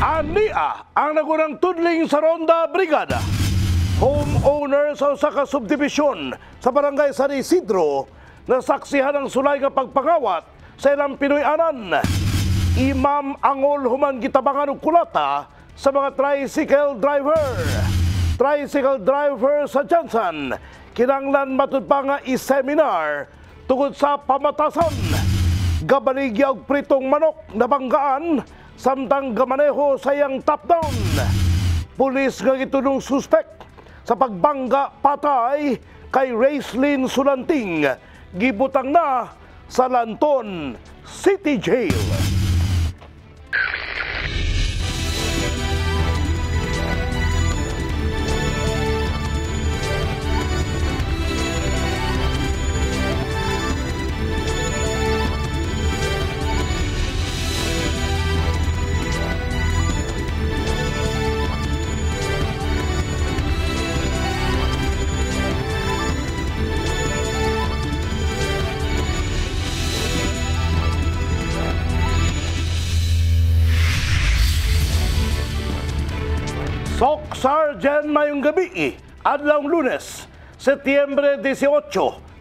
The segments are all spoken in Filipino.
Ania ang nagunang tudling sa Ronda Brigada. Homeowner sa usa ka subdivision sa barangay San Isidro nasaksihan ang sulay nga pagpangawat sa ilang Pinoy-anan. Imam angol human gitabangan og kulata sa mga tricycle driver. Tricycle driver sa Jansan kinanglan matud pa nga i-seminar tungod sa pamatasan. Gabaligya og pritong manok na banggaan samtang gamaneho sa iyang top down. Pulis nga gitulong suspek sa pagbangga patay kay Raislyn Sulanting gibutang na sa Lanton City Jail. Sok Sergeant mayong gabi, adlawng Lunes, Setyembre 18,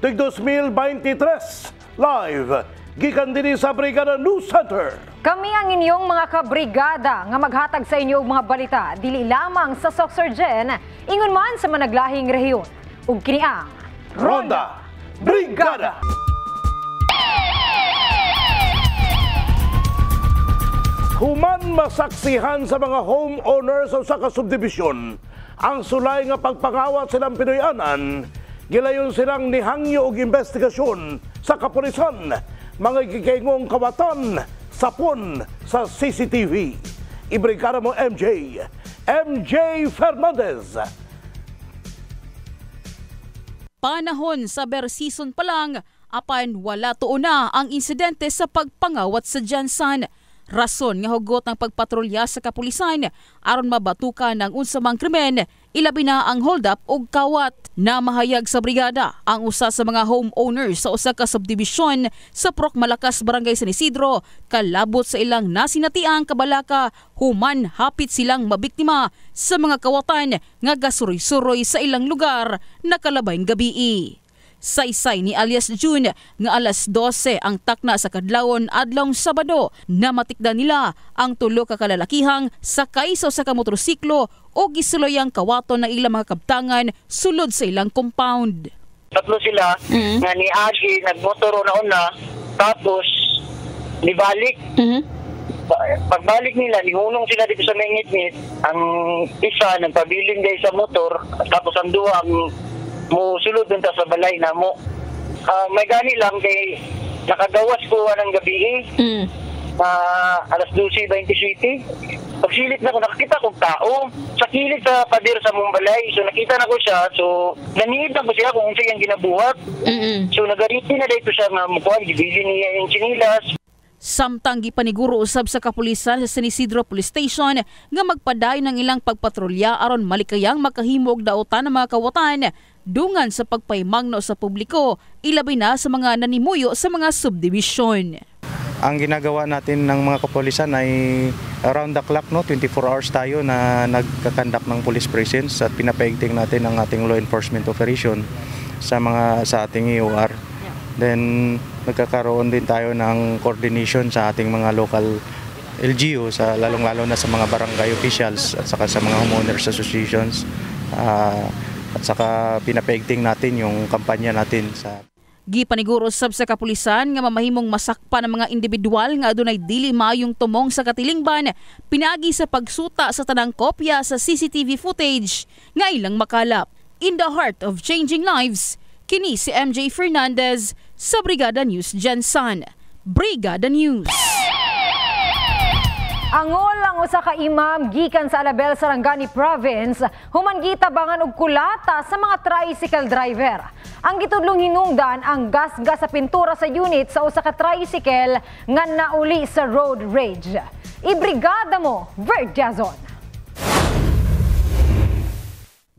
2023, live, gikan din sa Brigada News Center. Kami ang inyong mga kabrigada nga maghatag sa inyo mga balita, dili lamang sa Sok Sergeant, ingon man sa managlahing rehiyon. Ug kini ang Ronda Brigada. Human masaksihan sa mga homeowners sa usa ka subdivision ang sulay nga pagpangawat silang Pinoy-anan, gilayon silang nihangyo og investigasyon sa kapulisan, mga gikaingong kawatan sapon sa CCTV. Ibrigada mo MJ Fernandez. Panahon sa bear season pa lang, apan wala tuon na ang insidente sa pagpangawat sa Jansan. Rason nga hugot ng pagpatrolya sa kapulisan aron mabatukan ng unsamang krimen, ilabi na ang hold-up og kawat. Na mahayag sa brigada ang usa sa mga homeowners sa usa ka subdivision sa Proc Malakas, Barangay San Isidro, kalabot sa ilang nasinatiang kabalaka, human hapit silang mabiktima sa mga kawatan nga gasuroy-suroy sa ilang lugar na kalabayng gabii. Saysay ni alias June nga alas 12 ang takna sa kadlawon adlawng Sabado na matikdan nila ang tulo ka kalalakihang sakay sa usa ka motorsiklo o gisuloy ang kawaton ng ilang mga kabtangan sulod sa ilang compound. Tatlo sila nga ni Agi nagmotoro na una tapos nibalik. Pagbalik nila, nihunong sila dito sa may ngit-ngit. Ang isa nagpabiling day sa motor tapos ang duwa mo sulod dun sa balay na mo. May gani lang kay nakagawas ko ng gabi alas 12:27. Pagsilit na ko, nakakita kong tao sa kilid sa pader sa mong balay. So nakita na ko siya. So naniid na ko siya kung siya yung ginabuhat. So nagariti na dito siya nga mukuhan. Gibili niya yung chinilas. Samtang gipaniguro usab sa kapulisan sa San Isidro Police Station nga magpaday ng ilang pagpatrolya aron malikayang makahimog daotan ng mga kawatan dungan sa pagpaymangno sa publiko, ilabi na sa mga nanimuyo sa mga subdivision. Ang ginagawa natin ng mga kapulisan ay around the clock, 24 hours tayo na nagkakandak ng police presence at pinapaigting natin ang ating law enforcement operation sa ating EOR. Then nagkakaroon din tayo ng coordination sa ating mga local LGU, lalong-lalo na sa mga barangay officials at saka sa mga homeowners associations. At saka pinapaigting natin yung kampanya natin sa gipaniguro sab sa kapulisan nga mamahimong masakpan ng mga individual nga adunay dili maayong tumong sa katilingban, pinaagi sa pagsuta sa tanang kopya sa CCTV footage nga ilang makalap. In the heart of changing lives, kini si MJ Fernandez sa Brigada News Jansan. Brigada News. Angol ang usa ka imam gikan sa Alabel, Sarangani Province, human gitabangan og kulata sa mga tricycle driver. Ang gitudlong hinungdan ang gas-gas sa pintura sa unit sa usa ka tricycle nga nauli sa road rage. Ibrigada mo, Verdiazon.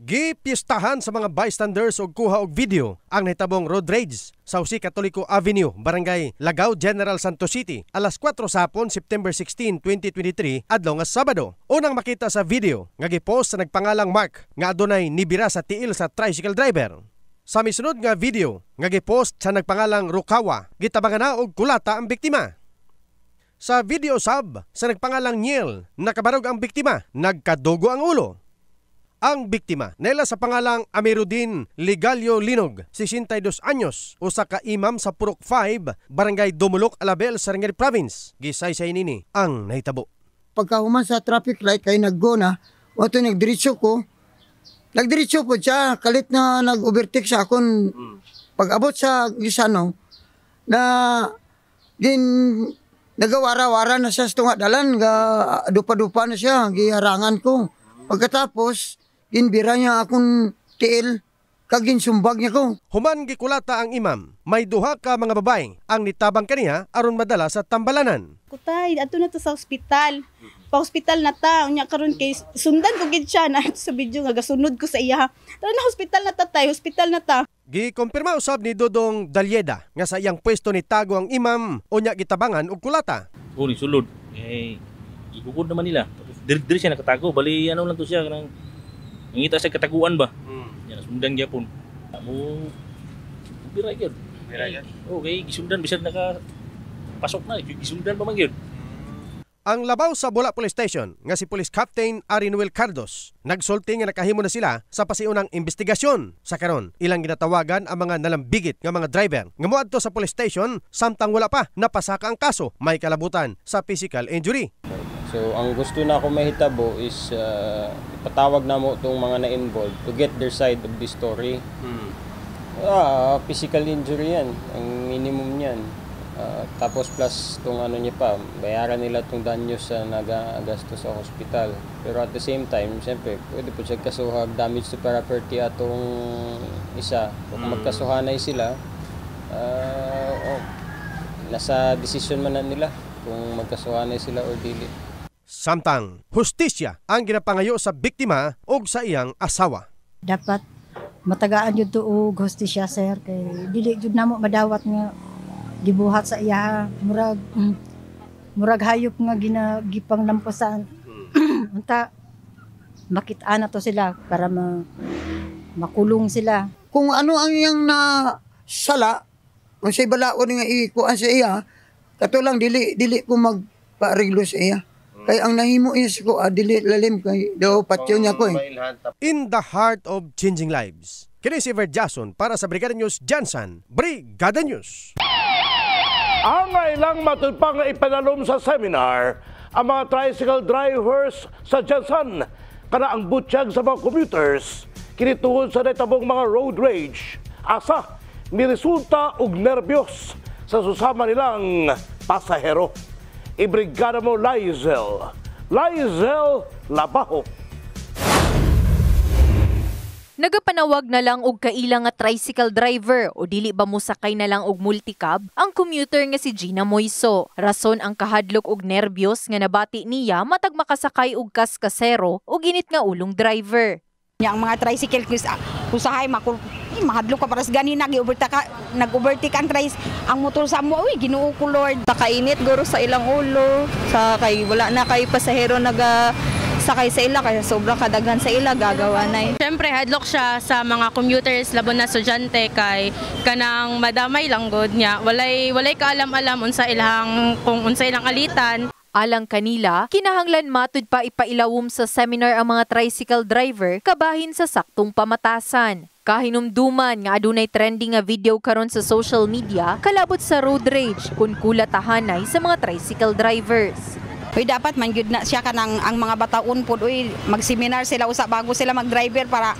Gipistahan sa mga bystanders og kuha og video ang nahitabong road rage sa Jose Catolico Avenue, Barangay Lagaw, General Santos City, alas 4 sapon, September 16, 2023, adlaw nga Sabado. Unang makita sa video nga gipost sa nagpangalang Mark nga adunay nibira sa tiil sa tricycle driver. Sa misunod nga video nga gipost sa nagpangalang Rukawa, gitabangan na og kulata ang biktima. Sa video sub sa nagpangalang Niel, nakabarog ang biktima, nagkadugo ang ulo. Ang biktima naila sa pangalang Amiruddin Ligalio Linog, 62 anyos, usa ka imam sa Purok 5, Barangay Dumulok, Alabel, Sarangani Province. Gisaysay nini ang nahitabo. Pagkahuman sa traffic light kay naggo na, wato nagdiretso ko. Nagdiretso po siya, kalit na nag-overtake sa akon. Pag-abot sa Gisano, na din nagawara-wara na siya sa tunga dalan, dupa-dupa na siya, giharangan ko. Pagkatapos, ginbira niya akong tiil, kagin sumbag niya ko. Human gikulata ang imam, may duha ka mga babae ang nitabang kaniya aron madala sa tambalanan. Kutay, ato na to sa ospital. Pa-hospital na ta, unya karon kay sundan ko gid siya na sa video nga gasunod ko sa iya. Tara na hospital na ta tay, hospital na ta. Gikumpirma usab ni Dodong Dalyeda nga sa iyang pwesto ni tago ang imam unya gitabangan og kulata. Uni sulod. Igugod naman nila. Diri siya nakatago, bali ano lang to siya kanang ngita sa kataguan ba. Yan sundan gyapon. Amo biray gyud. Biray. Okay, gisundan bisag naka pasok na, gisundan pa man gyud. Ang labaw sa Bola Police Station nga si Police Captain Arinuel Cardos nagsulti nga nakahimo na sila sa pasiunang investigasyon. Sa karon, ilang ginatawagan ang mga nalambigit nga mga driver nga moadto sa police station samtang wala pa napasaka ang kaso, may kalabutan sa physical injury. So ang gusto na ako mahitabo is ipatawag na mo itong mga na-involved to get their side of the story. Physical injury yan, ang minimum yan. Tapos plus itong ano niya pa, bayaran nila itong danyo sa nag-agasto sa hospital. Pero at the same time, siyempre, pwede po siya kasuhag damage to property atong isa. Kung magkasuhanay sila, nasa decision man na nila kung magkasuhanay sila or dili. Samtang hustisya ang ginapangayo sa biktima o sa iyang asawa. Dapat matagaan yun to og hustisya, sir. Kay dili jud namo madawat nga gibuhat sa iya. Murag hayop nga ginagipang lamposan. Unta makita na to sila para makulong sila. Kung ano ang iyang nasala, kung siya balaod nga ikuan sa iya, katulang dili ko magpa-ariglo sa iya. Kaya ang nahimo is ko, dili lalim kay daw patyo niya ko eh. In the heart of changing lives. Kini si Ver Jason para sa Brigada News Jansan, Brigada News. Ang ilang matulpang ipanalom sa seminar ang mga tricycle drivers sa Jansan. Kana ang butsyag sa mga commuters, kinituhod sa natabong mga road rage. Asa, miresulta og nervyos sa susama nilang pasahero. Ibrigada mo Lizel Labaho. Nagapanawag na lang og kailang nga tricycle driver o dili ba mo sakay na lang og multicab ang commuter nga si Gina Moiso. Rason ang kahadlok og nervyos nga nabati niya matag makasakay og kaskasero o ginit nga ulong driver. Yang mga tricycle usahay mahadlok ka para sa gani nag-overtake ang ang motor sa mo, uy, Ginoo ko Lord. Kainit guro sa ilang ulo, sa kay wala na kay pasahero sakay sa ila kaya sobrang kadaghan sa ila gagawa na. Siyempre hadlok siya sa mga commuters labon na estudyante kay kanang madamay lang god niya. Walay kaalam-alam unsa ilang kung unsa ilang alitan. Alang kanila, kinahanglan matud pa ipailawom sa seminar ang mga tricycle driver kabahin sa saktong pamatasan. Kahinumduman nga adunay trending nga video karon sa social media kalabot sa road rage kun kulatahanay sa mga tricycle drivers. Uy, dapat man gyud na siya kanang ang mga bataon pod uy mag-seminar sila usa bago sila mag-driver para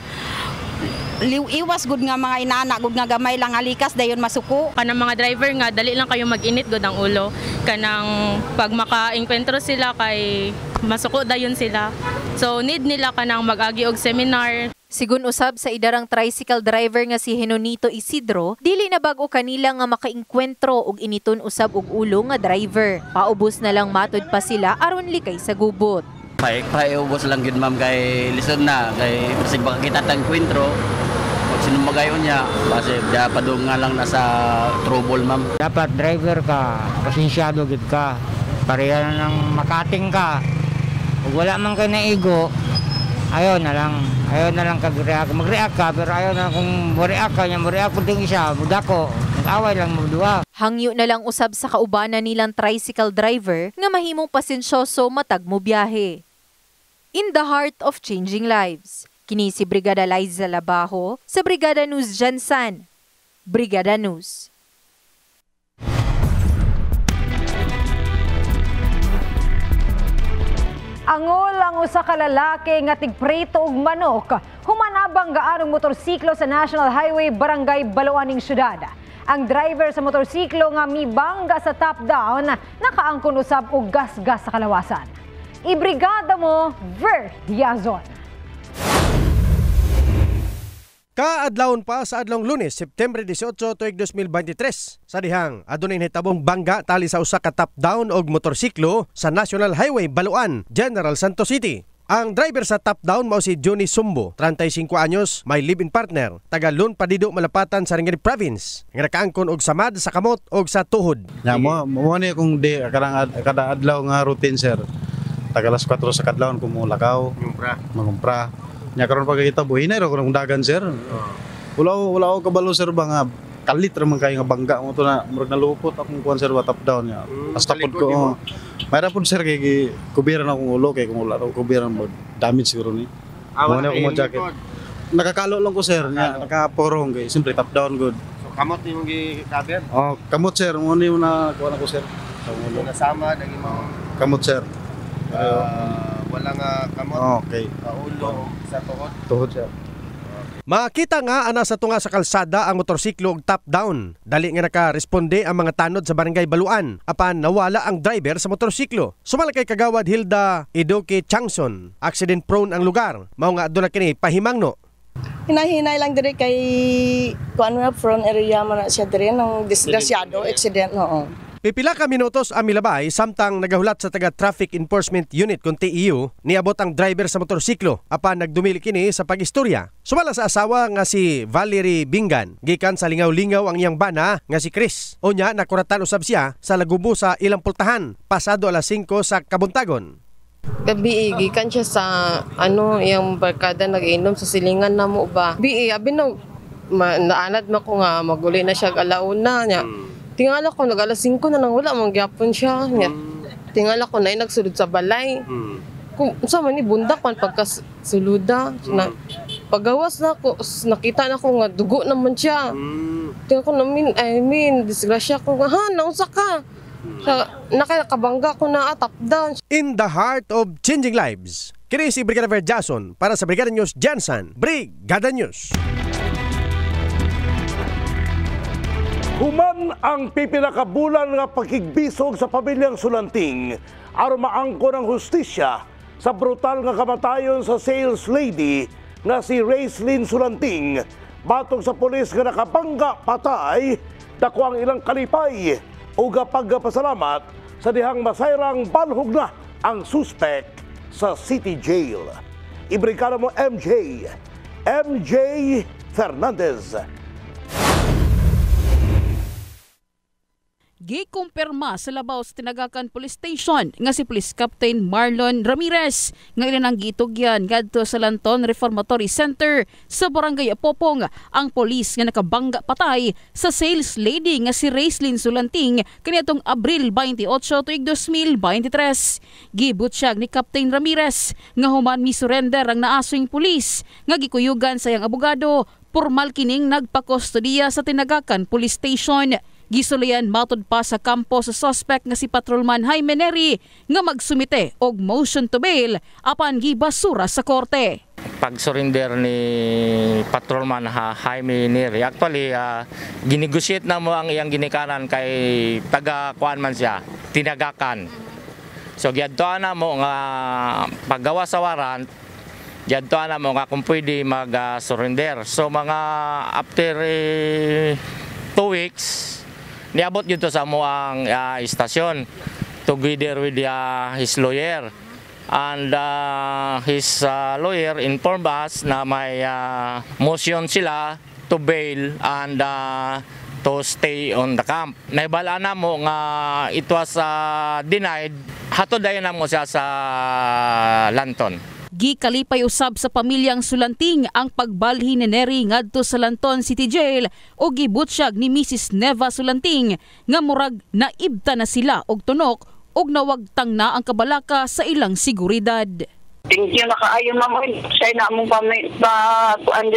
iwas gud nga mga inana gud nga gamay lang alikas dayon masuko. Kanang mga driver nga dali lang kayo mag-init gud ang ulo. Kanang pag maka-enkwentro sila kay masuko dayon sila. So need nila kanang mag-agi og seminar. Sigun usab sa idarang tricycle driver nga si Henonito Isidro, dili na bag-o kanila nga makaengkwentro og initon usab og ulo nga driver. Paubos na lang matud pa sila aron likay sa gubot. Ubos lang yun ma'am kay listen na kay kasi baka kita tang kwentro pag sinumagayon niya kasi padung nga lang nasa trouble ma'am. Dapat driver ka, pasensyado gid ka. Pareha na ng makating ka. Kung wala man kayo na ego, ayaw na lang kag-react. Mag-react ka, pero ayaw na kung mag-react ka, mag-react po ting isa, mudako, nag-away lang mo duwa. Hangyo na lang usab sa kaubanan nilang tricycle driver nga mahimong pasensyoso matag mo biyahe. In the heart of changing lives, kini si Brigada Liza Labajo sa Brigada News Jansan. Brigada News. Angol ang usa ka lalaki nga tigprito og manok humanabang gaanong motorsiklo sa National Highway Barangay Baluan ning syudad. Ang driver sa motorsiklo nga mibangga sa top down nakaangkon usab og gas-gas sa kalawasan. Ibrigada mo Ver Diazon. Kaadlawon pa sa adlong Lunes, September 18, tuig 2023. Sa dihang, adunay nahitabong bangga tali sa usa ka top-down og motorsiklo sa National Highway Baluan, General Santos City. Ang driver sa top-down mao si Johnny Sumbo, 35 anyos, may live-in partner, taga Lon Padido, Malapatan, Sarangani Province. Nga nakaangkon og samad sa kamot og sa tuhod. Ya mo ni kung di kada adlaw nga routine sir. Taga alas 4 sa kadlawon kumulakaw, mangumpra. Nya karon pagkita buhinay ra kung dagan sir. Wala ko kabalo sir ba nga kalit ra man kay nga bangga mo to na murag nalupot akong kuan sir top down nya. Hasta pod ko. Mayra pod sir kay kubiran akong ulo kay kung wala ko kubiran mo damage siguro ni. Mo na akong jacket. Nakakalo lang ko sir nya nakaporong kay simply top down good. So kamot nimong gi-cover? Oh, kamot sir mo ni na kuan ako sir. Sa ulo nasama nang imong kamot sir. Wala nga kamot. Okay. Ulo sa tuhod. Tuhod sir. Makita nga ana sa tunga sa kalsada ang motorsiklo og top down. Dali nga nakaresponde ang mga tanod sa Barangay Baluan apan nawala ang driver sa motorsiklo. Sumala kay Kagawad Hilda Idoke Changson. Accident prone ang lugar. Mao nga aduna kini pahimangno. Hinahinay lang diri kay kuan na front area man siya diri nang disgrasyado accident no. Pipila ka minutos ang milabay samtang nagahulat sa taga Traffic Enforcement Unit kung TEU niabot ang driver sa motorsiklo apan nagdumili kini sa pagistorya. Sumala sa asawa nga si Valerie Bingan, gikan sa lingaw-lingaw ang iyang bana nga si Chris. Unya nakuratan usab siya sa lagubo sa ilang pultahan pasado alas 5 sa kabuntagon. Gabi gikan siya sa iyang barkada nag-inom sa silingan namo ba. Abi no naanad man ko nga maguli na siya alauna niya. Tingala ko nag-alas 5 na nang wala mangyapon siya. Tingala ko na nagsulod sa balay. Kung sa man ni bundak man pagkasuluda na pagawas na ko nakita na ko nga dugo naman siya. Tingala ko disgrasya ko nga nausa ka. Nakakabangga ko na top down. In the heart of changing lives, kini si Brigada Ver Jason para sa Brigada News Jansan. Brigada News. Human ang pipinakabulan nga pagkigbisog sa pamilyang Sulanting aron maangkon ang hustisya sa brutal nga kamatayon sa sales lady nga si Raislyn Sulanting. Batog sa pulis nga nakabangga patay, dako ang ilang kalipay o pagpasalamat sa dihang masayrang balhog na ang suspect sa City Jail. Ibrigada mo MJ Fernandez. Gikumpirma sa labaw sa Tinagakan Police Station nga si Police Captain Marlon Ramirez nga ilan ang gitugyan ngadto sa Lanton Reformatory Center sa Barangay Apopong ang polis nga nakabangga patay sa sales lady nga si Raislyn Sulanting kaniadtong Abril 28 tuig 2023. Gibutyag ni Captain Ramirez nga human misurrender ang naasoing pulis nga gikuyugan sa iyang abogado, formal kining nagpakustodiya sa Tinagakan Police Station. Gisulayan matud pa sa kampo sa suspect nga si Patrolman Jaime Neri nga magsumite og motion to bail apan gibasura sa korte. Pag-surrender ni Patrolman Jaime Neri, actually ginegotiate na mo ang iyang ginikanan kay taga-kuan man siya, Tinagakan. So giadtoan na mo nga paggawa sa warrant, giadtoan na mo nga kung pwede mag-surrender. So mga after 2 weeks, niabot yun to sa mo ang istasyon together with his lawyer. And his lawyer informed us na may motion sila to bail and to stay on the camp. Naibala na mo nga it was denied, hatodayon na mo siya sa Lanton. Gikalipay usab sa pamilyang Sulanting ang pagbalhin ni Neri ngadto sa Lanton City Jail o gibutsyag ni Mrs. Neva Sulanting nga murag naibta na sila og tunok og nawagtang na ang kabalaka sa ilang seguridad. Thank you na kaayo, ma'am. Siya na mong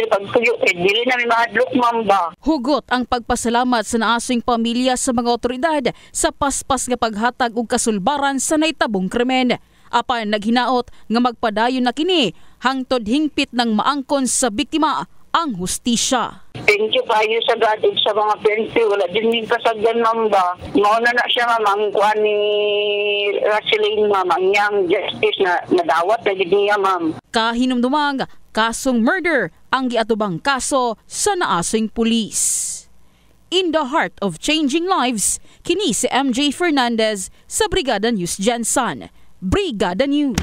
pagtuyo. Dili na may mahadlok, ma'am ba? Hugot ang pagpasalamat sa naasing pamilya sa mga otoridad sa paspas nga paghatag og kasulbaran sa naitabong krimen. Apan naghinaot nga magpadayon na kini hangtod hingpit ng maangkon sa biktima ang hustisya. Thank you kayo sa God sa mga pensi. Wala din yung kasagdan, ma'am ba? Mauna na siya, ma'am. Ang kuha ni Raceline, ma'am. Ang niyang justice na nadawat na niya, ma'am. Kahinumdumang kasong murder ang giatubang kaso sa naasing pulis. In the heart of changing lives, kini si MJ Fernandez sa Brigada News Jensen. Brigada News.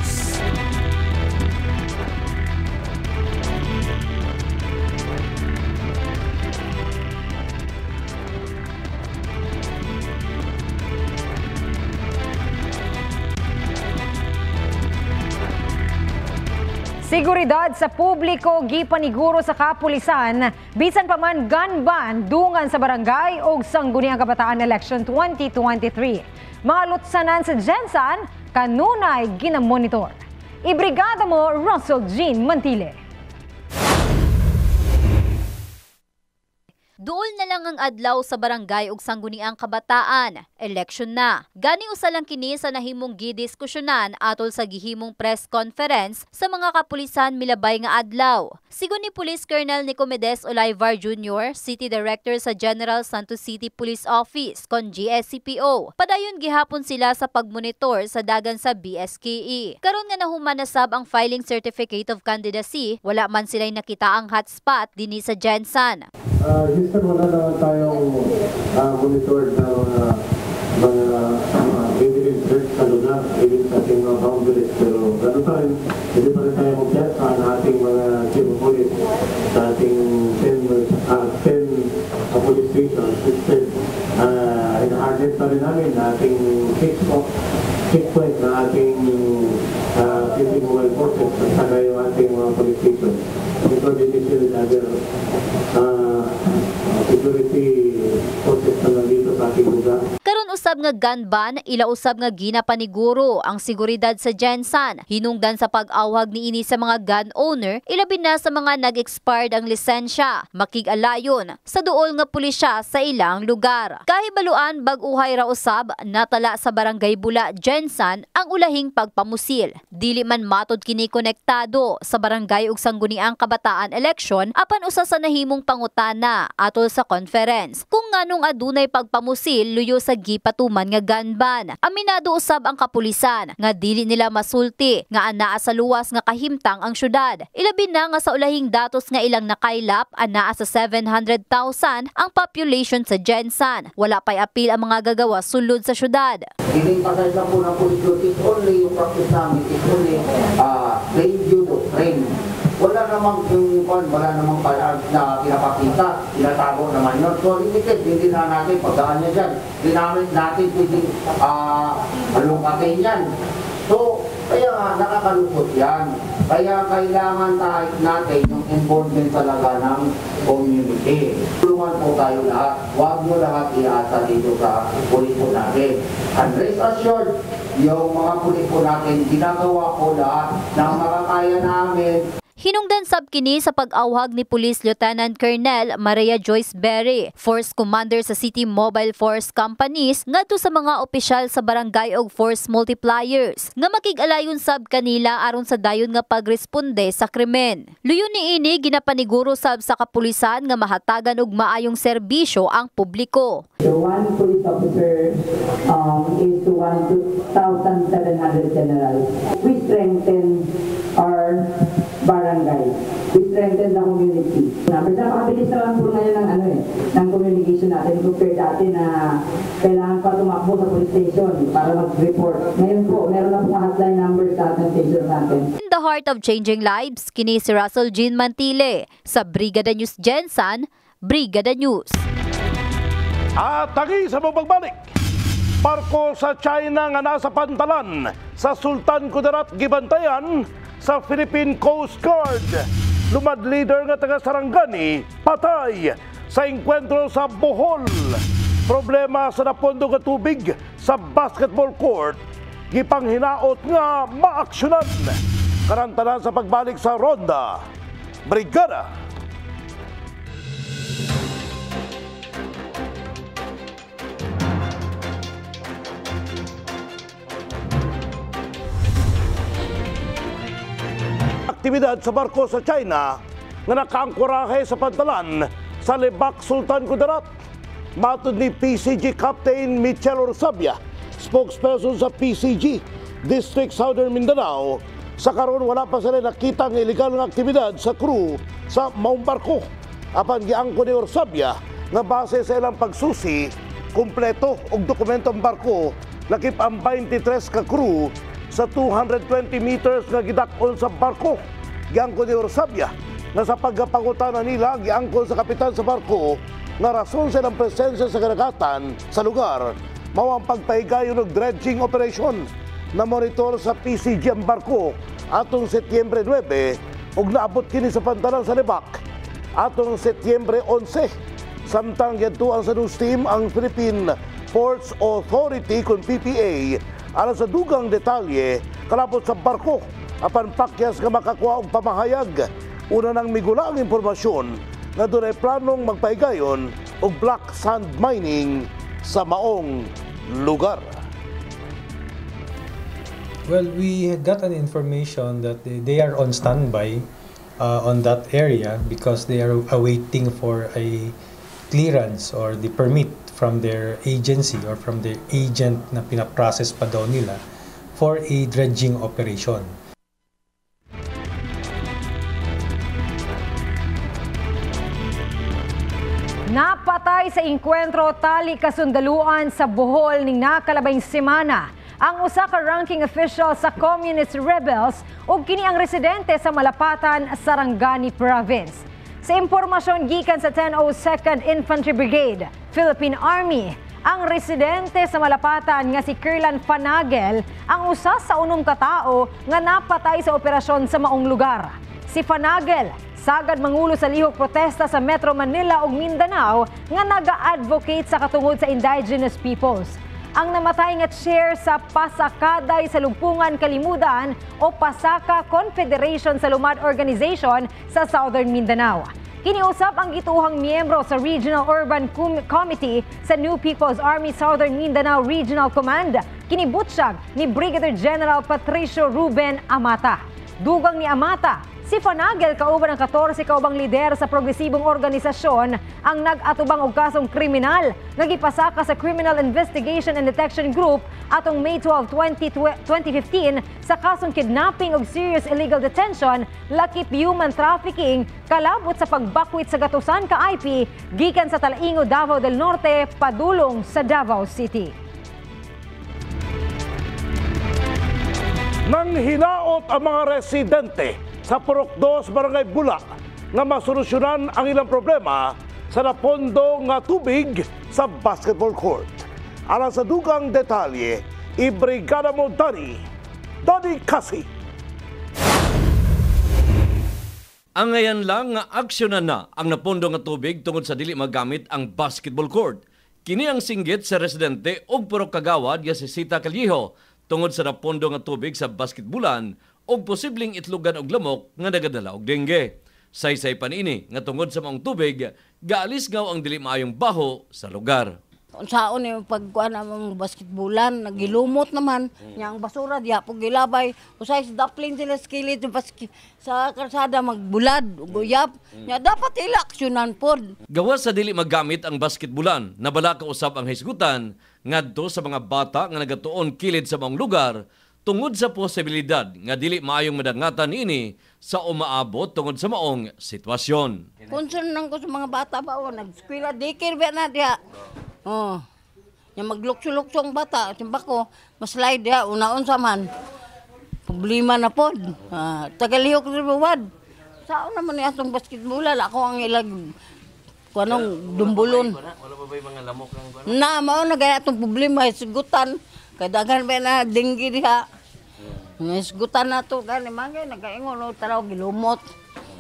Seguridad sa publiko gipaniguro sa kapulisan bisan pa man gun ban dungan sa barangay o sangguniang kabataan election 2023. Mga lutsanan sa Jensen kanunay ginamonitor. Ibrigada mo Russell Jean Mantile. Duol na lang ang adlaw sa barangay ug sangguniang kabataan. Election na. Gani usa lang kini sa nahimong gidiskusyonan atol sa gihimong press conference sa mga kapulisan milabay nga adlaw. Sigon ni Police Colonel Nicomedes Olivar Jr., City Director sa General Santos City Police Office kon GSCPO. Padayon gihapon sila sa pagmonitor sa dagan sa BSKE. Karon nga nahuman na sab ang filing certificate of candidacy, wala man sila'y nakita ang hotspot dinhi sa Jensen. Houston, wala naman tayong monitor na mga evidence search sa lugar, even sa ating mga boundaries. Pero gano'n pa rin, hindi pa rin tayo mag-testa na ating mga chief of police sa ating 10 police stations. Instead, ina-harness pa rin namin na ating checkpoint na ating keeping mobile forces at saka yung ating mga police stations. In coordination with other security forces na nandito sa ating lugar. Karon usab nga gun ban, ila usab nga ginapaniguro ang seguridad sa Jensen. Hinungdan sa pag-awhag niini sa mga gun owner, ilabi na sa mga nag-expired ang lisensya, makig-alayon sa duol nga pulisya sa ilang lugar. Kahibaluan bag-uhay ra usab natala sa Barangay Bula, Jensen ang ulahing pagpamusil. Dili man matod kini konektado sa barangay ug sangguniang kabataan election apan usa sa nahimong pangutana atol sa conference. Kung nganong adunay pagpamusil luyo sa gipatuman nga gun ban. Aminado usab ang kapulisan nga dili nila masulti nga anaa sa luwas nga kahimtang ang syudad. Ilabi na nga sa ulahing datos nga ilang nakailap anaa sa 700,000 ang population sa Jensen. Wala pa'y apil ang mga gagawa sulod sa syudad. Hindi pasal na po ng police duty, only yung practice namin is only plain judo, train. Wala namang wala namang firearms na pinapakita, tinatago naman yun. So limited, hindi na natin pagdaan niya dyan. Hindi natin pwedeng alungkatin yan. So, kaya nga, nakakalungkot yan. Kaya kailangan natin yung involvement talaga ng community. Tulungan po tayo lahat. Huwag nyo lahat iasa dito sa pulipo natin. And rest assured, yung mga pulipo natin, ginagawa po lahat ng makakaya namin. Hinungdan sab kini sa pag-awhag ni Police Lieutenant Colonel Maria Joyce Berry, Force Commander sa City Mobile Force Companies ngadto sa mga opisyal sa barangay og force multipliers nga makig-alayon sab kanila aron sa dayon nga pagresponde sa krimen. Luyo niini ginapaniguro sab sa kapulisan nga mahatagan og maayong serbisyo ang publiko. The one police officer is to 1,700 generals. We strengthen our barangay. We strengthen strengthen the community. Napakabilis naman po ngayon ng communication natin compared dati na kailangan pa tumakbo sa police station para mag-report. Ngayon po, meron na po hotline numbers sa ating station natin. In the heart of changing lives, kini si Russell Jean Mantile sa Brigada News Gensan, Brigada News. At tangi sa magbalik. Barko sa China nga nasa pantalan sa Sultan Kudarat gibantayan sa Philippine Coast Guard. Lumad leader nga taga Sarangani patay sa engkwentro sa Bohol. Problema sa napondo nga tubig sa basketball court gipanghinaot nga maaksyonan. Karantanan sa pagbalik sa Ronda Brigada. Aktibidad sa barko sa China nga nakaangkorahe sa pantalan sa Lebak, Sultan Kudarat. Matod ni PCG Captain Michel Orsabia, spokesperson sa PCG District Southern Mindanao, sa karon wala pa sila nakitang illegal nga aktibidad sa crew sa maong barko. Apan giangko ni Orsabia nga base sa ilang pagsusi, kumpleto og dokumento ang barko, lakip ang 23 ka crew sa 220 meters nga gidakon sa barko. Giangko ni Orsabia na sa pagpangutana nila, giangkon sa kapitan sa barko na rason silang presensya sa karagatan sa lugar, mao ang pagpahigayon og dredging operation na monitor sa PCG ang barko atong Setyembre 9 ug naabot kini sa pantalan sa Lebak atong Setyembre 11. Samtang yadtuan sa news team ang Philippine Ports Authority kung PPA alang sa dugang detalye kalapot sa barko apan pakyas nga makakuha og pamahayag. Una nang migula ang impormasyon na dunay planong magpahigayon og black sand mining sa maong lugar. Well, we got an information that they are on standby on that area because they are awaiting for a clearance or the permit from their agency or from their agent na pinaprocess pa daw nila for a dredging operation. Napatay sa engkwentro tali kasundaluan sa Bohol ning nakalabayng semana ang usa ka ranking official sa Communist Rebels ug kini ang residente sa Malapatan, Sarangani Province. Sa impormasyon gikan sa 1002nd Infantry Brigade, Philippine Army, ang residente sa Malapatan nga si Kirlan Fanagel ang usa sa unom ka tawo nga napatay sa operasyon sa maong lugar. Si Fanagel sagad mangulo sa lihok protesta sa Metro Manila ug Mindanao nga naga-advocate sa katungod sa indigenous peoples. Ang namatay nga chair sa Pasakaday sa Lumpungan Kalimudan o Pasaka Confederation sa Lumad Organization sa Southern Mindanao. Kiniusap ang gituhang miyembro sa Regional Urban Committee sa New People's Army Southern Mindanao Regional Command, kinibutyag ni Brigadier General Patricio Ruben Amata. Dugang ni Amata, si Fanagel kauban ang 14 kaubang lider sa progresibong organisasyon ang nag-atubang og kasong kriminal nga gipasaka sa Criminal Investigation and Detection Group atong May 12, 2015 sa kasong kidnapping ug serious illegal detention, lakip human trafficking, kalabot sa pagbakwit sa gatusan ka IP gikan sa Talaingo, Davao del Norte padulong sa Davao City. Nang hinaot ang mga residente sa Purok 2, Barangay Bula nga masolusyonan ang ilang problema sa napondo nga tubig sa basketball court. Alang sa dugang detalye, ibrigada mo Dani Kasi. Ang ngayon lang nga aksyonan na ang napondo nga tubig tungod sa dili magamit ang basketball court. Kini ang singgit sa residente og Purok Kagawad nga si Sita Callejo tungod sa napondo nga tubig sa basketbulan og posibleng itlugan og lamok nga nagadala og dengue. Saysay pa niini nga tungod sa maong tubig, gaalis ngaw ang dili maayong baho sa lugar. Unsaon yung pagkuan ang basketbulan, nagilumot naman, nya ang basura diha po gilabay, usay sa daplin sila skillet sa kalsada magbulad, guyap, nya dapat ila aksyonan pod. Gawas sa dili magamit ang basketbulan, nabala ka usab ang hisgutan ngadto sa mga bata nga nagatuon kilid sa maong lugar tungod sa posibilidad nga dili maayong madangatan niini sa umaabot tungod sa maong sitwasyon. Concern lang ko sa mga bata ba, nag-eskwela, daycare ba na diya. Yung maglukso-luksong bata, simba ko, maslide diya, unaon sa man. Problema na po. Tagalihok rin buwad. Saan naman niya itong basketball, ako ang ilag, anong dumbulon. Wala pa ba yung mga lamok lang ba? Na, mao na gaya itong problema, isgutan. Kadagan ba na dinggi diya. Isgutan na ito, gani mga nagaingon, taraw, gilumot.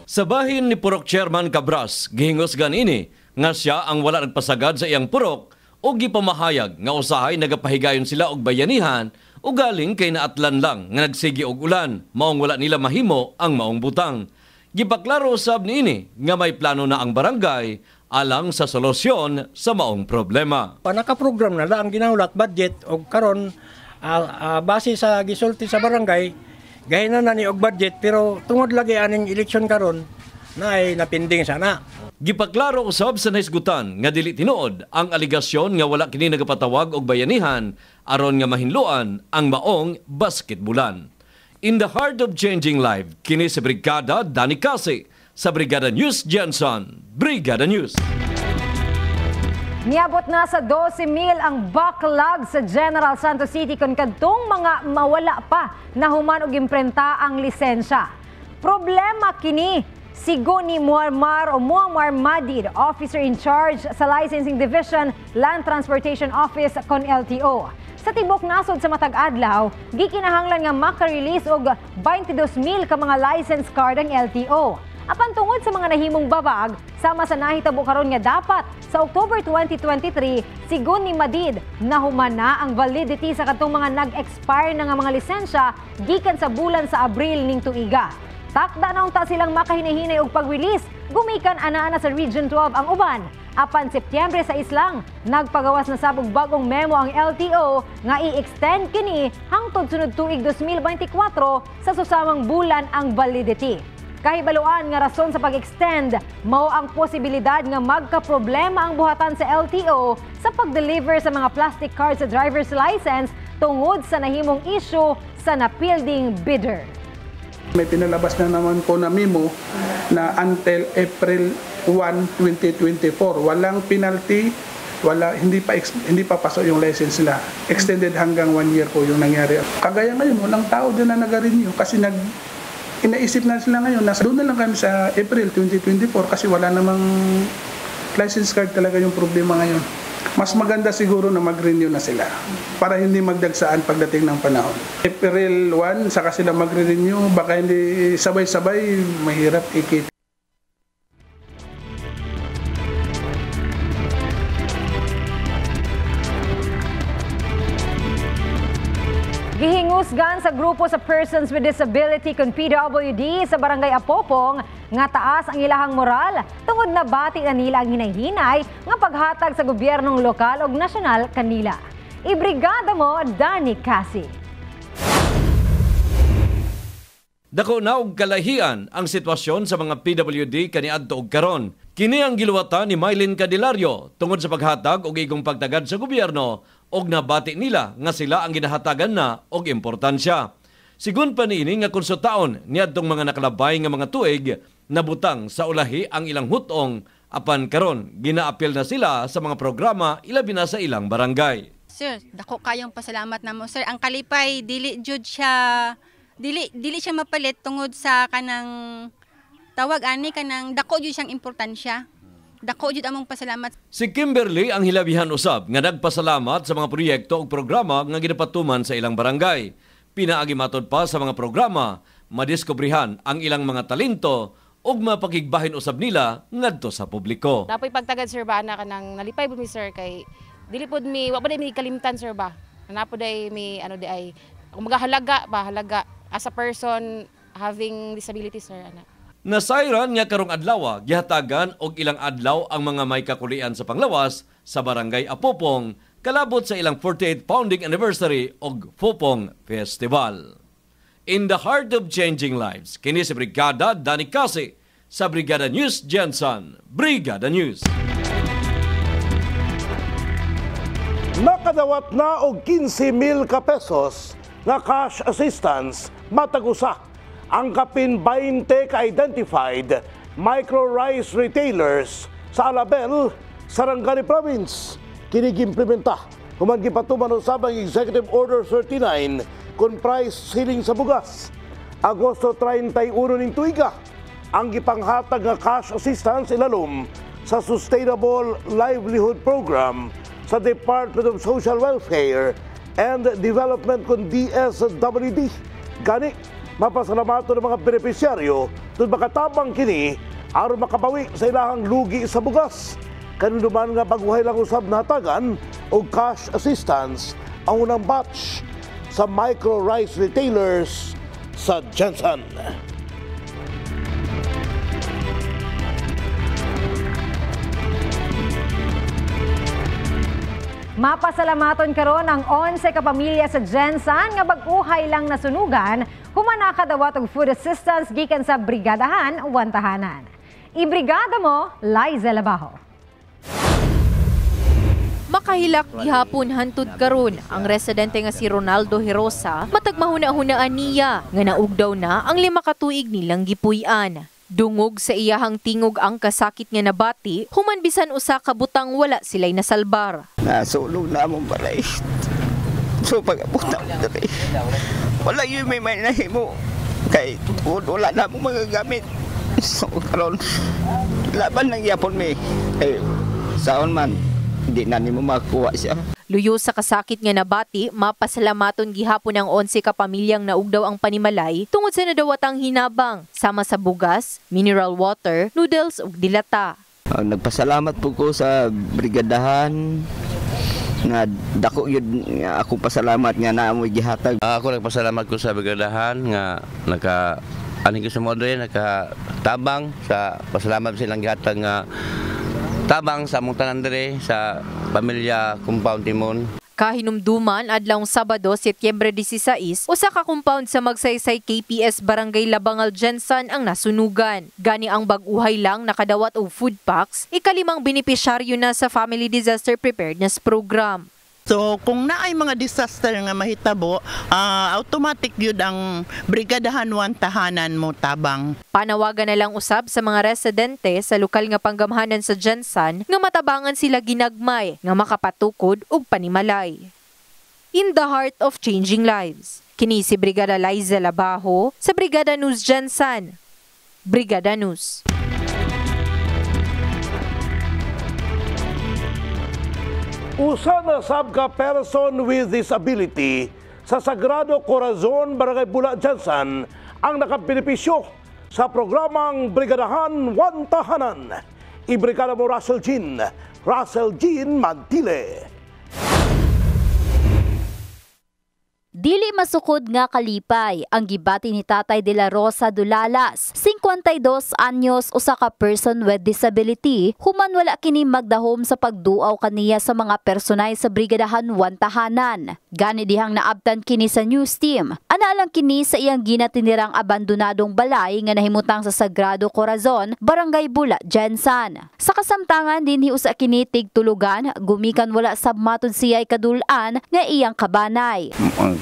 Sa bahin ni Purok Chairman Cabras, gihingos ganini nga siya ang wala nagpasagad sa iyang purok o gipamahayag nga usahay nagapahigayon sila og bayanihan o galing kay naatlan lang nga nagsigi og ulan maong wala nila mahimo ang maong butang. Gipaklaro usab niini nga may plano na ang barangay alang sa solusyon sa maong problema. Nakaprogram na ang ginaulat budget og karon base sa gisulti sa barangay gahinan na ni og budget pero tungod lagi aning eleksyon karon na ay napinding sana. Gipaklaro usab sa naisgutan nga dili tinuod ang aligasyon nga wala kini nagapatawag og bayanihan aron nga mahinluan ang maong basketbulan. In the heart of changing life, kini si Brigada Danny Kasi sa Brigada News Jensen. Brigada News. Niabot na sa 12,000 ang backlog sa General Santos City kung kadtong mga mawala pa na human og imprenta ang lisensya. Problema kini, sigo ni Muammar Madid, Officer in Charge sa Licensing Division, Land Transportation Office kon LTO. Sa tibok nasod sa matag adlaw, gikinahanglan nga maka-release og 22,000 ka mga license card ang LTO. Apan tungod sa mga nahimong babag, sama sa nahitabo karon nga dapat sa October 2023, sigon ni Madid, nahuman na ang validity sa katong mga nag-expire na nga mga lisensya gikan sa bulan sa Abril ning tuiga. Takda na unta silang makahinahinay og pag-release, gumikan ana-ana sa Region 12 ang uban. Apan Setyembre sa islang, nagpagawas na sabog bagong memo ang LTO nga i-extend kini hangtod sunod tuig 2024 sa susamang bulan ang validity. Kahibaluan nga rason sa pag-extend, mao ang posibilidad nga magka-problema ang buhatan sa LTO sa pag-deliver sa mga plastic cards sa driver's license tungod sa nahimong issue sa napilding bidder. May pinalabas na naman po na memo na until April 1, 2024. Walang penalty, hindi pa pasok yung license nila. Extended hanggang 1 year po yung nangyari. Kagaya ngayon, walang tao din na nag-renew kasi inaisip na sila ngayon, doon na lang kami sa April 2024 kasi wala namang license card talaga yung problema ngayon. Mas maganda siguro na mag-renew na sila para hindi magdagsaan pagdating ng panahon. April 1, saka sila mag-renew, baka hindi sabay-sabay, mahirap ikita. Gihingusgan sa grupo sa Persons with Disability kon PWD sa Barangay Apopong nga taas ang ilahang moral tungod na bati na nila ang hinay-hinay nga paghatag sa gobyernong lokal ug nasyonal kanila. Ibrigada mo, Danny Kasi. Dako na og kalahian ang sitwasyon sa mga PWD kaniadto og karon. Kini ang giluwatan ni Mylene Candelario tungod sa paghatag og igong pagtagad sa gobyerno og nabati nila nga sila ang ginahatagan na og importansya. Sigun pa niini nga konsultaon niadtong mga nakalabay nga mga tuig nabutang sa ulahi ang ilang hutong apan karon ginaapil na sila sa mga programa ilabi na sa ilang barangay. Sir, dako kayong pasalamat namo sir. Ang kalipay dili jud siya dili siya mapalit tungod sa kanang tawag ani kanang dako jud siyang importansya. Dako jud among pasalamat. Si Kimberly ang hilabihan usab nga nagpasalamat sa mga proyekto ug programa nga ginapatuman sa ilang barangay. Pinaagi matod pa sa mga programa, madiskubrihan ang ilang mga talento ug mapakigbahin usab nila ngadto sa publiko. Dapoy pagtagad sir ba ana kanang nalipay pud mi sir kay dili pud mi wa pa mi kalimtan sir ba. Napo day mi ano di ay magahalaga ba halaga as a person having disability sir ana. Nasayran nga karong adlaw gihatagan og ilang adlaw ang mga may kakulian sa panglawas sa Barangay Apopong kalabot sa ilang 48th founding anniversary og Popong Festival. In the heart of changing lives, kini si Brigada Danny Kasi sa Brigada News Jensen. Brigada News. Nakadawat na og 15,000 ka pesos nga cash assistance matag-usa ang kapin 20 ka-identified micro-rice retailers sa Alabel, Sarangani Province. Kinig-implementa human gipatuman usab ang Executive Order 39 kun price ceiling sa bugas. Agosto 31 ning tuiga ang gipanghatag nga cash assistance ilalom sa Sustainable Livelihood Program sa Department of Social Welfare and Development kun DSWD. Gani, mapasalamato ng mga benepisyaryo tun makatabang kini aron makabawi sa ilahang lugi sa bugas. Kanunuman nga baguhay lang usab na hatagan o cash assistance ang unang batch sa micro-rice retailers sa Jensen. Mapasalamaton karon ang 11 ka pamilya sa Jensen nga baguhay lang nasunugan human nakadawat og food assistance gikan sa brigadahan wantahanan. Ibrigada mo, Liza Labajo. Makahilak gihapon hantud karon ang residente nga si Ronaldo Herosa matag mahuna-hunaan niya nga naugdaw na ang 5 ka tuig nilang gipuy-an. Dungog sa iyahang tingog ang kasakit nga nabati, human bisan usa ka butang wala sila'y nasalbar. Nasulong na mong balay. So pag-abutang dati, wala yung may nahimo. Kay wala na mong mga gamit. So karon laban ng yapon may. Kay saon man, hindi na nimo makuha siya. Luyo sa kasakit nga nabati, mapasalamaton gihapon ang 11 ka pamilyang naugdaw ang panimalay tungod sa nadawatang hinabang sama sa bugas, mineral water, noodles ug dilata. Nagpasalamat po ko sa brigadahan nga dako yun ako pasalamat nga naamoy gihatag. Ako nagpasalamat ko sa brigadahan nga aning ko sa modo nakatabang sa pasalamat silang gihatag nga tabang sa among tanan diri sa pamilya Compound Timon. Kahinumduman adlawng Sabado, Setyembre 16, usa ka compound sa Magsaysay KPS Barangay Labangal Jensen ang nasunugan. Gani ang baguhay lang nakadawat og food packs, ikalimang benepisyaryo na sa Family Disaster Preparedness Program. So kung naay mga disaster nga mahitabo, automatic yun ang brigadahan wantahanan mo tabang. Panawagan na lang usab sa mga residente sa lokal nga panggamhanan sa Jensen nga matabangan sila ginagmay nga makapatukod og panimalay. In the heart of changing lives, kini si Brigada Liza Labajo sa Brigada News Jensen. Brigada News. Usa na sab ka person with disability sa Sagrado Corazon, Barangay Bula, Jensen ang nakabenepisyo sa programang Brigadahan Wantahanan. Ibrigada mo Russell Jean Mantile. Dili masukod nga kalipay ang gibati ni Tatay de la Rosa Dulalas, 52 anyos, usa ka person with disability, human wala kini magdahom sa pagduaw kaniya sa mga personay sa Brigadahan Wantahanan. Gani dihang naabtan kini sa news team. Ana lang kini sa iyang ginatinirang abandonadong balay nga nahimutang sa Sagrado Corazon, Barangay Bula, Jensen. Sa kasamtangan dinhi usa kini tigtulugan, gumikan wala sab matud siya'y kadulan nga iyang kabanay.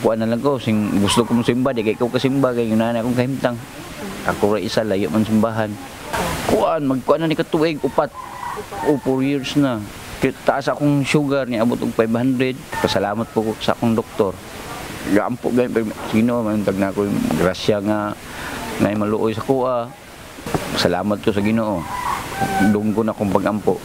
Kuha na lang ko, gusto ko mong simba, di kay ikaw kasimba, kay yung nanay akong kahimtang. Ako rin isa, layo man simbahan. Magkuha na ni katuig, 4 years na. Taas akong sugar niya, abot og 500. Pasalamat po sa akong doktor. Gaan po, sino, mantag na ako yung grasya nga, na maluoy sa kuha. Salamat ko sa Ginoo. Doon ko na akong pag-ampo.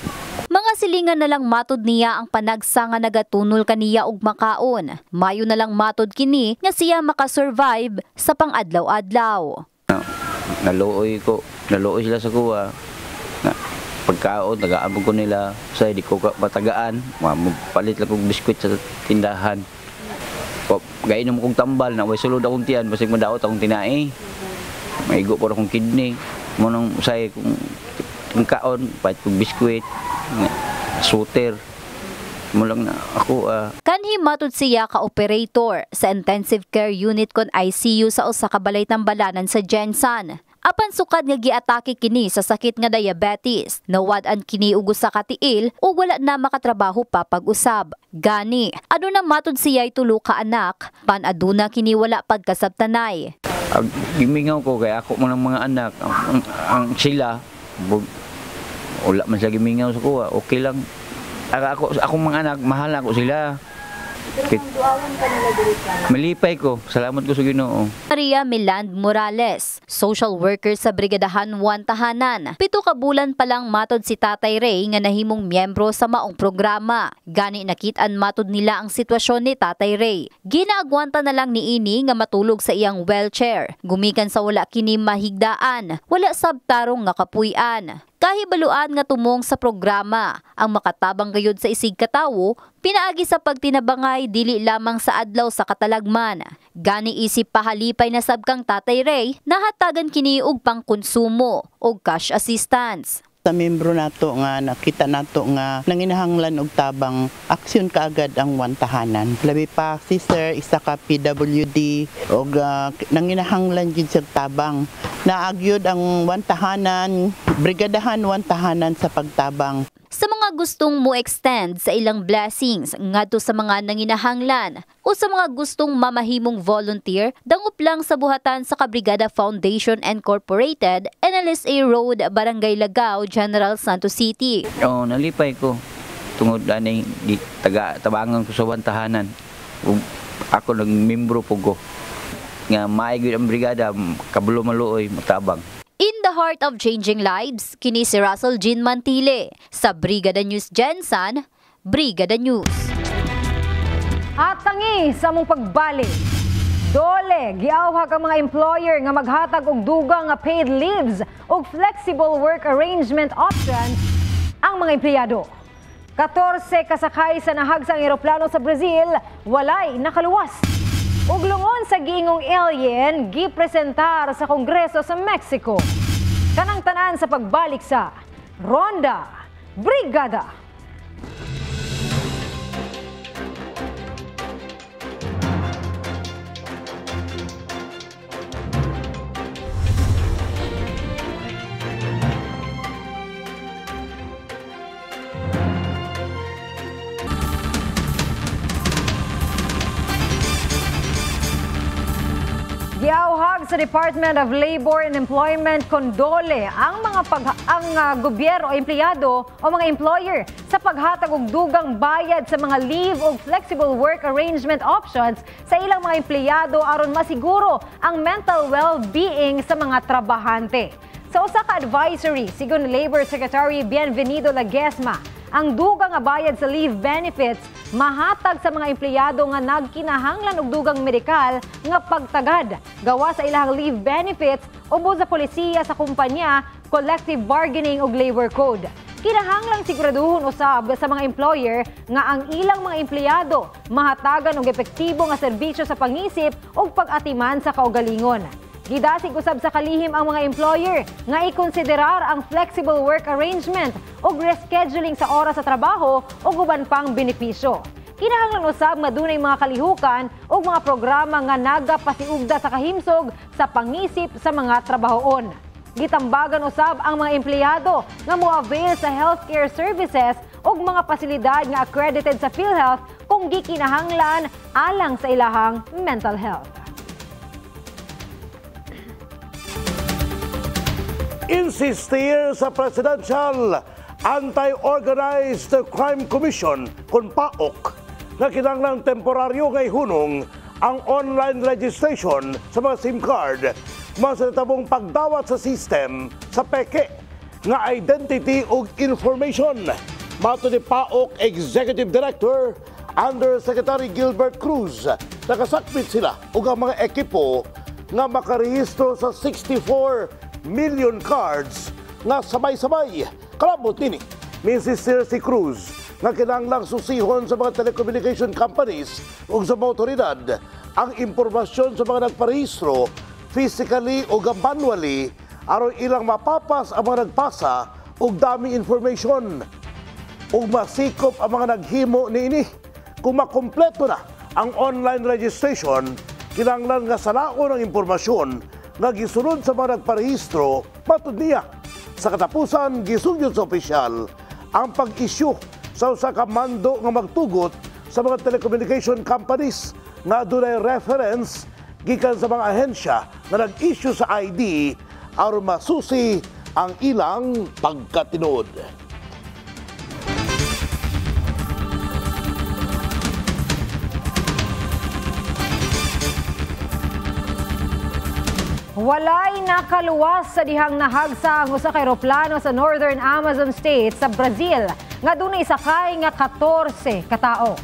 Mga silingan na lang matod niya ang panagsa nga nagatunol kaniya og makaon. Mayo na lang matod kini nga siya makasurvive sa pang-adlaw-adlaw. Naluoy sila sa kuha. Pagkaon, nag-aabog ko nila. Sa di ko matagaan, palit lang kong biskwit sa tindahan. Gainom kong tambal, na way sulod akong tiyan, basig madaot akong tinai. Maigo po akong kidney. Munang usay kong kaon, palit kong biskwit. Shooter mo lang na ako. Kanhi matud siya ka operator sa intensive care unit kon ICU sa usa ka balay tambalanan sa Jensen. Apan sukad nga giatake kini sa sakit nga diabetes. Nawad-an kini og usa ka tiil ug wala na makatrabaho pa pag-usab. Gani, aduna matud siya'y tulo ka anak, pan aduna kini wala pagkasabtanay. Gimingaw ko kay ako man ang mga anak, ang sila wala man sa gimingaw sa kuha, okay lang. Ako mga anak, mahal ako sila. Malipay ko. Salamat ko sa Ginoo. Maria Miland Morales, social worker sa Brigadahan 1 Tahanan. 7 ka bulan pa lang matod si Tatay Ray nga nahimong miyembro sa maong programa. Gani nakit-an matod nila ang sitwasyon ni Tatay Ray. Ginaagwanta na lang ni ini nga matulog sa iyang wheelchair. Gumikan sa wala kini mahigdaan, wala sabtarong nga kapuy-an. Kahibaluan nga tumong sa programa, ang makatabang gayud sa isig katawo, pinaagi sa pagtinabangay dili lamang sa adlaw sa katalagman. Gani isip pahalipay na sabkang Tatay Ray, nahatagan kini og pangkonsumo og cash assistance. Sa membro nato nga nakita nato nga nanginahanglan og tabang aksyon kaagad ang 1 Tahanan. Labi pa si Sir isa ka PWD og nanginahanglan gid sa tabang. Naagyod ang 1 Tahanan, Brigadahan 1 Tahanan sa pagtabang. Sa mga gustong mo-extend sa ilang blessings ngadto sa mga nanginahanglan o sa mga gustong mamahimong volunteer, dangup lang sa buhatan sa Kabrigada Foundation Incorporated, NLSA Road, Barangay Lagao, General Santos City. Nalipay ko. Tungod ani tabangan ko sa 1 Tahanan. Ako nang membro po ko. Nga maayos ang brigada, kabalo maluoy, matabang. In the heart of changing lives, kini si Russell Jean Mantile sa Brigada News Gensan, Brigada News. At tangi sa mong pagbalik. Dole, giawhag ang mga employer nga maghatag og dugang nga paid leaves ug flexible work arrangement options ang mga empleyado. 14 kasakay sa nahagsang eroplano sa Brazil, walay nakaluwas. Ug lungon sa giingong alien, gipresentar sa Kongreso sa Mexico. Kanang tanan sa pagbalik sa Ronda Brigada. Giauhag sa Department of Labor and Employment kondole ang gobyerno o empleyado o mga employer sa paghatag og dugang bayad sa mga leave o flexible work arrangement options sa ilang mga empleyado aron masiguro ang mental well-being sa mga trabahante. Sa usa ka advisory, sigon Labor Secretary Bienvenido Laguesma, ang dugang nga bayad sa leave benefits mahatag sa mga empleyado nga nagkinahanglan og dugang medikal nga pagtagad gawa sa ilahang leave benefits ubos sa polisiya sa kumpanya, collective bargaining ug labor code. Kinahanglang siguraduhon usab sa mga employer nga ang ilang mga empleyado mahatagan og epektibo nga serbisyo sa pangisip ug pag-atiman sa kaugalingon. Gidasig usab sa kalihim ang mga employer nga ikonsiderar ang flexible work arrangement ug rescheduling sa oras sa trabaho ug uban pang benepisyo. Kinahanglan usab madunay mga kalihukan ug mga programa nga nagapasiugda sa kahimsog sa pangisip sa mga trabahoon. Gitambagan usab ang mga empleyado nga mo-avail sa healthcare services ug mga pasilidad nga accredited sa PhilHealth kung gikinahanglan alang sa ilahang mental health. Insistir sa Presidential Anti-Organized Crime Commission kung PAOK na kinahanglang temporaryo ngay hunong ang online registration sa mga SIM card masalitabong pagdawat sa system sa peke nga identity ug information. Mato ni PAOK Executive Director Undersecretary Gilbert Cruz, nakasakpit sila ug ang mga ekipo nga makarehistro sa 64 million cards nga sabay-sabay. Kalabot nini, minsistir si Cruz nga kinahanglang susihon sa mga telecommunication companies ug sa mga otoridad ang impormasyon sa mga nagparehistro physically o manually aron ilang mapapas ang mga nagpasa ug dami information ug masikop ang mga naghimo niini. Kung makompleto na ang online registration, kinahanglan nga salaon ang impormasyon nga gisunod sa mga nagparehistro matud niya. Sa katapusan, gisugyot sa opisyal ang pag-issue sa usa ka mando nga magtugot sa mga telecommunication companies nga adunay reference gikan sa mga ahensya na nag-issue sa ID aron masusi ang ilang pagkatinuod. Walay nakaluwas sa dihang nahagsa ang usa ka eroplano sa Northern Amazon State sa Brazil nga dunay sakay nga 14 ka tawo.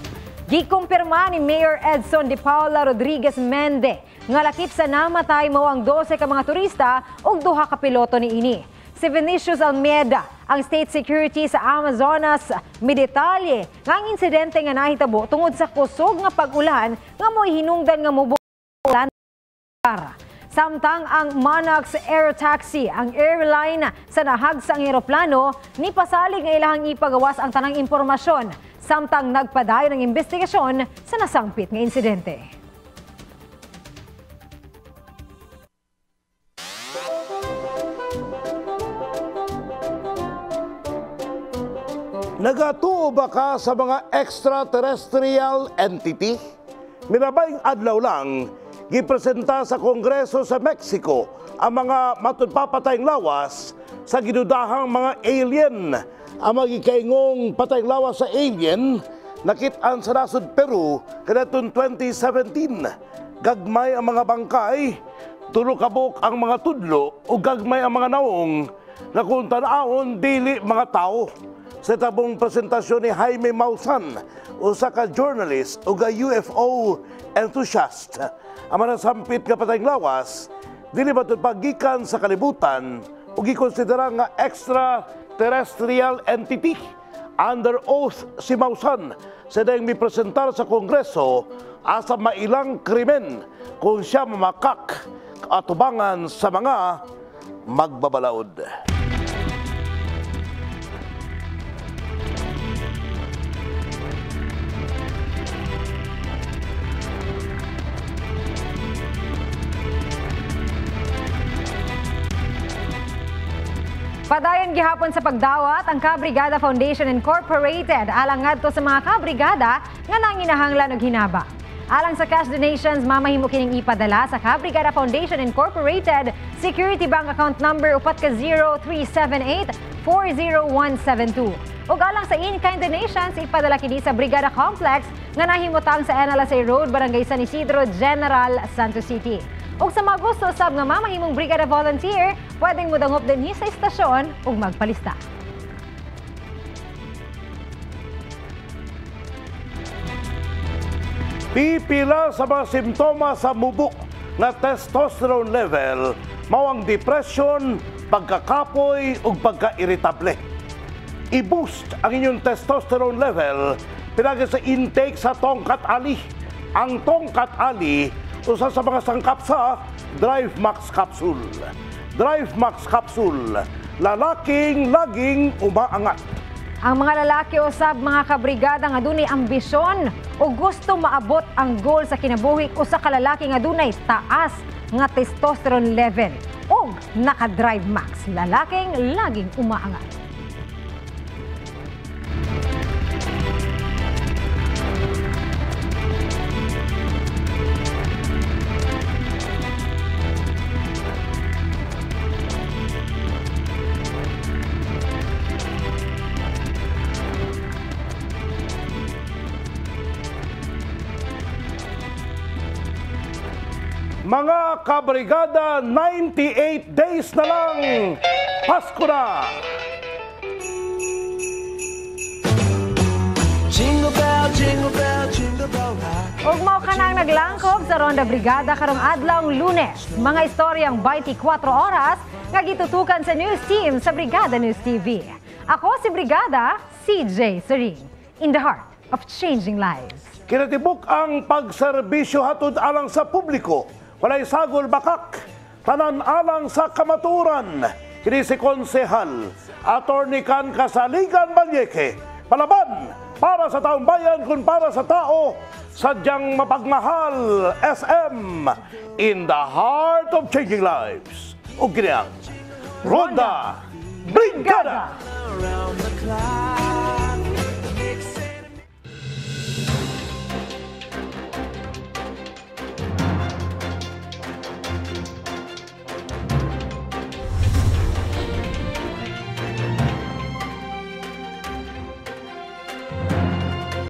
Gikumpirma ni Mayor Edson de Paula Rodriguez Mende nga lakip sa namatay mao ang 12 ka mga turista ug 2 ka piloto niini. Si Vinicius Almeida, ang state security sa Amazonas, midetalye nga ang insidente nga nahitabo tungod sa kusog nga pag-ulan nga mo'y hinungdan nga mubulan. Samtang ang Monax Air Taxi, ang airline sa nahagsang eroplano, ni pasalig nga ilahang ipagawas ang tanang impormasyon. Samtang nagpadayon ng investigasyon sa nasangpit nga insidente. Nagatuo ba ka sa mga extraterrestrial entity? Minabayng adlaw lang, gipresenta sa Kongreso sa Mexico ang mga matudpapatayng lawas sa ginudahang mga alien. Ang magikaingong patayng lawas sa alien nakit-an sa nasod Peru kadaton 2017. Gagmay ang mga bangkay, tulo kabuk ang mga tudlo o gagmay ang mga naong na kung tanaon dili mga tao. Sa tabong presentasyon ni Jaime Maussan, usa ka journalist o ka UFO enthusiast, ang manasampit nga patayng lawas, dili batud pagikan sa kalibutan o gikonsidera nga extraterrestrial entity. Under oath si Maussan sa dayang mipresentar sa Kongreso asa mailang krimen kung siya mamakak atubangan sa mga magbabalaod. Padayon gihapon sa pagdawat ang Kabrigada Foundation Incorporated alang ngadto sa mga kabrigada nga nanginahanglan og hinaba. Alang sa cash donations, mamahimo kining ipadala sa Kabrigada Foundation Incorporated Security Bank Account Number upat ka 0378-40172. Ug alang sa in-kind donations, ipadala kini sa Brigada Complex nga nahimutang sa NLSA Road, Barangay San Isidro, General Santos City. Ug sa mga gusto sab nga mamahimong Brigada Volunteer, pwedeng mudangop dinhi sa istasyon ug magpalista. Pipila sa mga simptomas sa mubuk na testosterone level mao ang depression, pagkakapoy ug pagka-irritable. I-boost ang inyong testosterone level pinagi sa intake sa tongkat ali. Ang tongkat ali usa sa mga sangkap sa Drive Max Capsule. Drive Max Capsule, lalaking laging umaangat. Ang mga lalaki usab mga kabrigada nga dunay ambisyon o gusto maabot ang goal sa kinabuhi usa ka lalaki nga dunay taas nga testosterone level ug naka-Drive Max, lalaking laging umaangat. Mga kabrigada, 98 days na lang, Pasko na! Jingle bell, jingle bell, jingle bell rock. Ug mao ka nang naglangkob sa Ronda Brigada karong adlawng Lunes. Mga istoryang 24 oras nga gitutukan sa news team sa Brigada News TV. Ako si Brigada CJ Sering, in the heart of changing lives. Kinatibuk ang pagserbisyo hatod alang sa publiko. Walay sagol bakak, tanan alang sa kamaturan. Kini si Konsehal, Attorney Can Kasaligan Balyeke, palaban para sa taong bayan kung para sa tao, sadyang mapagmahal. SM, in the heart of changing lives. O kiniyang, Ronda Brigada!